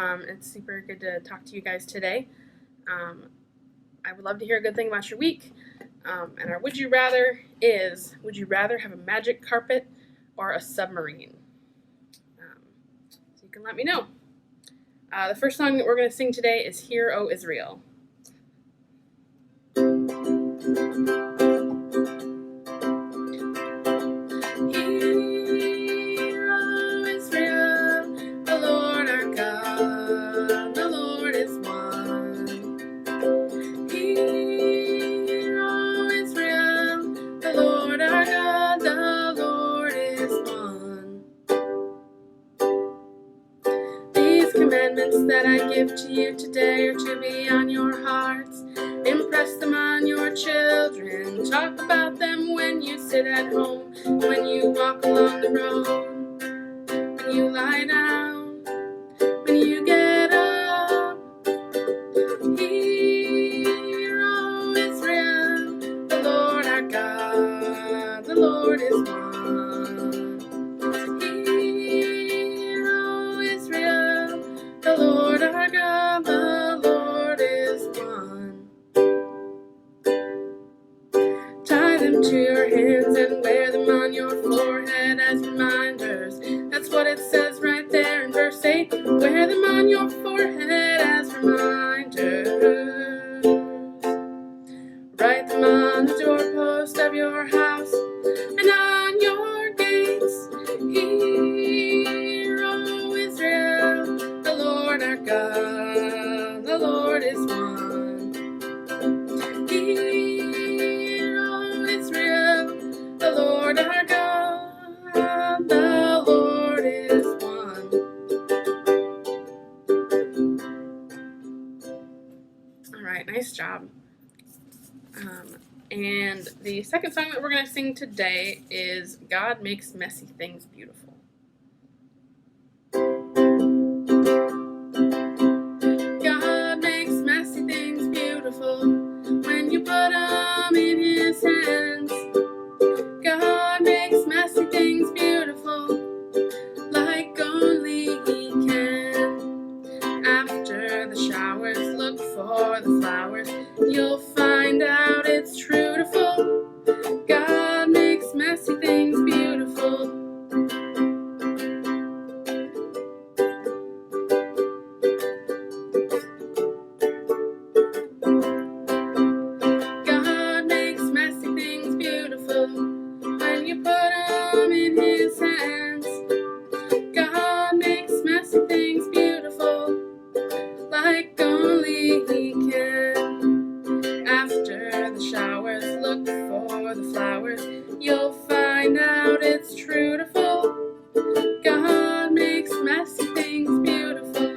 It's super good to talk to you guys today. I would love to hear a good thing about your week. And our would you rather is, would you rather have a magic carpet or a submarine? So you can let me know. The first song that we're going to sing today is Hear, O Israel. That I give to you today are to be on your hearts. Impress them on your children. Talk about them when you sit at home, when you walk along the road, when you lie down, when you get up. Hear, O Israel, the Lord our God, the Lord is one. The Lord our God, the Lord is one. Tie them to your hands and wear them on your forehead as reminders. That's what it says right there in verse 8. Wear them on your forehead as reminders. Write them on the doorpost of your house and on your gates. Hear, O Israel, the Lord our God, the Lord is one. Hear, O Israel, the Lord our God, the Lord is one. All right, nice job. And the second song that we're going to sing today is God Makes Messy Things Beautiful. God makes messy things beautiful when you put them in His hands. God makes messy things beautiful like only He can. After the showers, look for the flowers. You'll find out it's truthful. God makes messy things beautiful. God makes messy things beautiful when you put them in His hands. God makes messy things beautiful like only He can. After the showers, look for the flowers. You'll find out it's truthful. God makes messy things beautiful.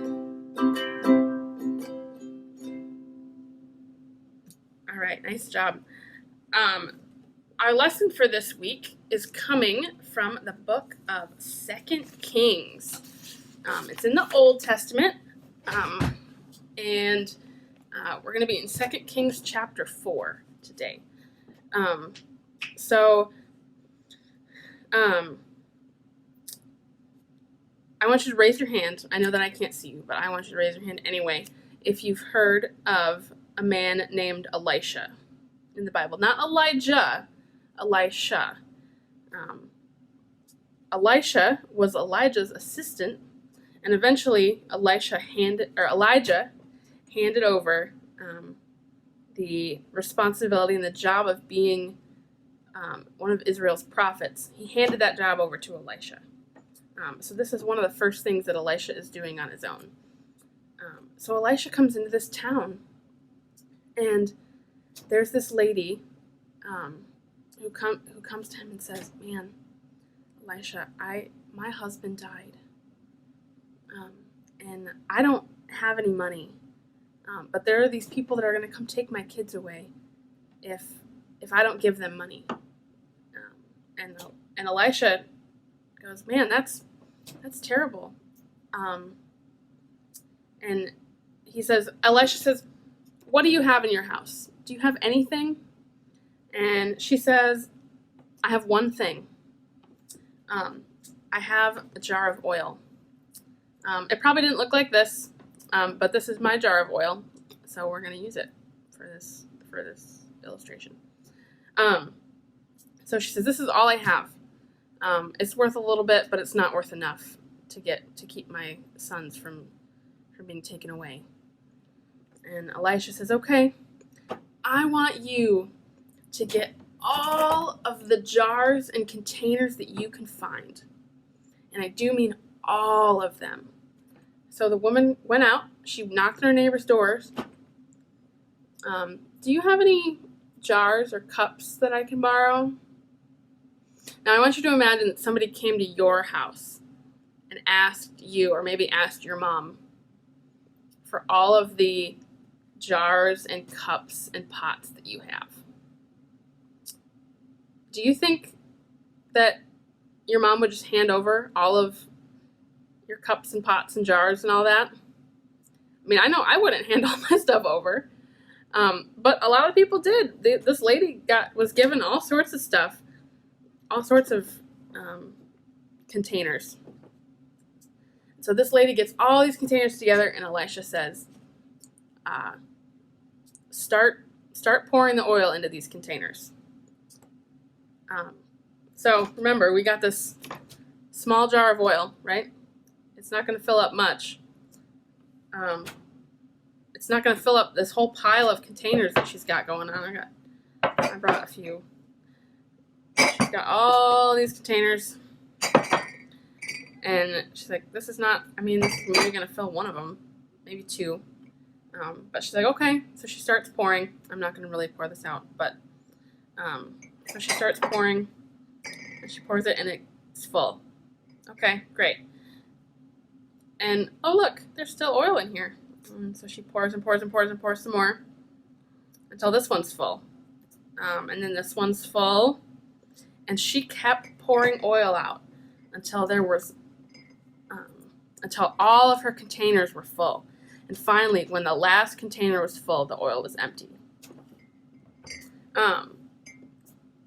All right, nice job. Our lesson for this week is coming from the book of 2 Kings. It's in the Old Testament, and we're going to be in 2 Kings chapter 4 today. I want you to raise your hand. I know that I can't see you, but I want you to raise your hand anyway if you've heard of a man named Elisha in the Bible. Not Elijah, Elisha. Elisha was Elijah's assistant, and eventually Elijah handed over the responsibility and the job of being one of Israel's prophets. He handed that job over to Elisha. So this is one of the first things that Elisha is doing on his own. So Elisha comes into this town, and there's this lady who comes to him and says, "Man, Elisha, my husband died, and I don't have any money, but there are these people that are going to come take my kids away if I don't give them money." And Elisha goes, "Man, that's terrible." And Elisha says, "What do you have in your house? Do you have anything?" And she says, "I have one thing. I have a jar of oil. It probably didn't look like this, but this is my jar of oil, so we're going to use it for this illustration. So she says, this is all I have. It's worth a little bit, but it's not worth enough to keep my sons from being taken away. And Elisha says, okay, I want you to get all of the jars and containers that you can find. And I do mean all of them. So the woman went out. She knocked on her neighbor's doors. Do you have any jars or cups that I can borrow? Now I want you to imagine that somebody came to your house and asked you, or maybe asked your mom, for all of the jars and cups and pots that you have. Do you think that your mom would just hand over all of your cups and pots and jars and all that? I mean, I know I wouldn't hand all my stuff over, but a lot of people did. This lady was given all sorts of stuff, all sorts of containers. So this lady gets all these containers together, and Elisha says, start pouring the oil into these containers. So remember, we got this small jar of oil, right? It's not going to fill up much. It's not going to fill up this whole pile of containers that she's got going on. I brought a few. She's got all these containers. And she's like, this is maybe going to fill one of them, maybe two. But she's like, okay. So she starts pouring. I'm not going to really pour this out, but so she starts pouring, and she pours it, and it's full. Okay, great. And oh look, there's still oil in here. And so she pours and pours and pours and pours some more until this one's full. And then this one's full, and she kept pouring oil out until until all of her containers were full. And finally, when the last container was full, the oil was empty.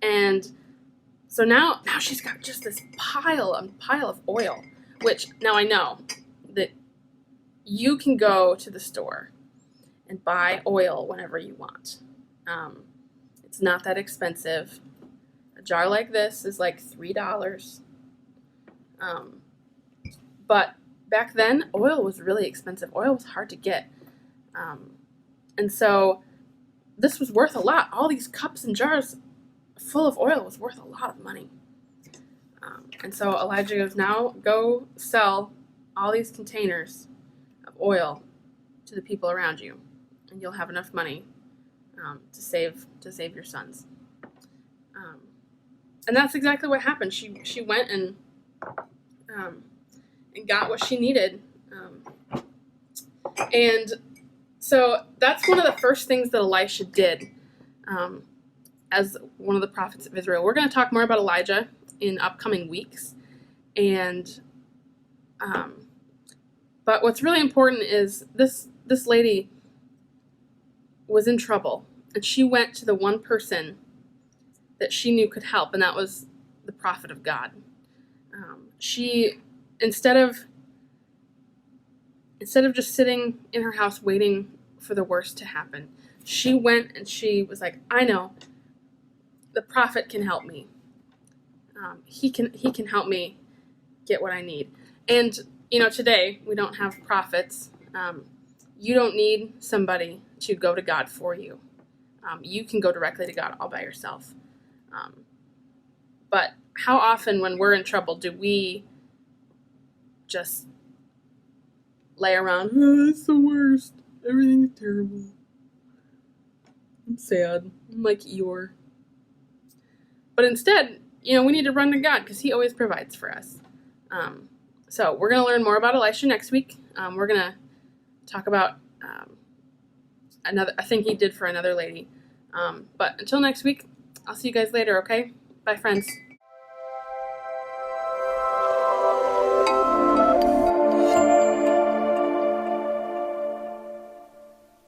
And so now she's got just this pile of oil, which now I know that you can go to the store and buy oil whenever you want. It's not that expensive. A jar like this is like $3. But back then, oil was really expensive. Oil was hard to get. And so this was worth a lot. All these cups and jars full of oil was worth a lot of money. And so Elijah goes, now go sell all these containers of oil to the people around you, and you'll have enough money to save your sons. And that's exactly what happened. She went and got what she needed. And so that's one of the first things that Elisha did as one of the prophets of Israel. We're going to talk more about Elijah in upcoming weeks. And but what's really important is this lady was in trouble, and she went to the one person that she knew could help, and that was the prophet of God. She instead of just sitting in her house waiting for the worst to happen, she went and she was like, I know, the prophet can help me. He can help me get what I need. And today we don't have prophets. You don't need somebody to go to God for you. You can go directly to God all by yourself. But how often when we're in trouble do we just lay around, oh, it's the worst, everything's terrible, I'm sad, I'm like Eeyore. But instead, we need to run to God because He always provides for us. So we're going to learn more about Elisha next week. We're going to talk about a thing he did for another lady. But until next week, I'll see you guys later, okay? Bye, friends.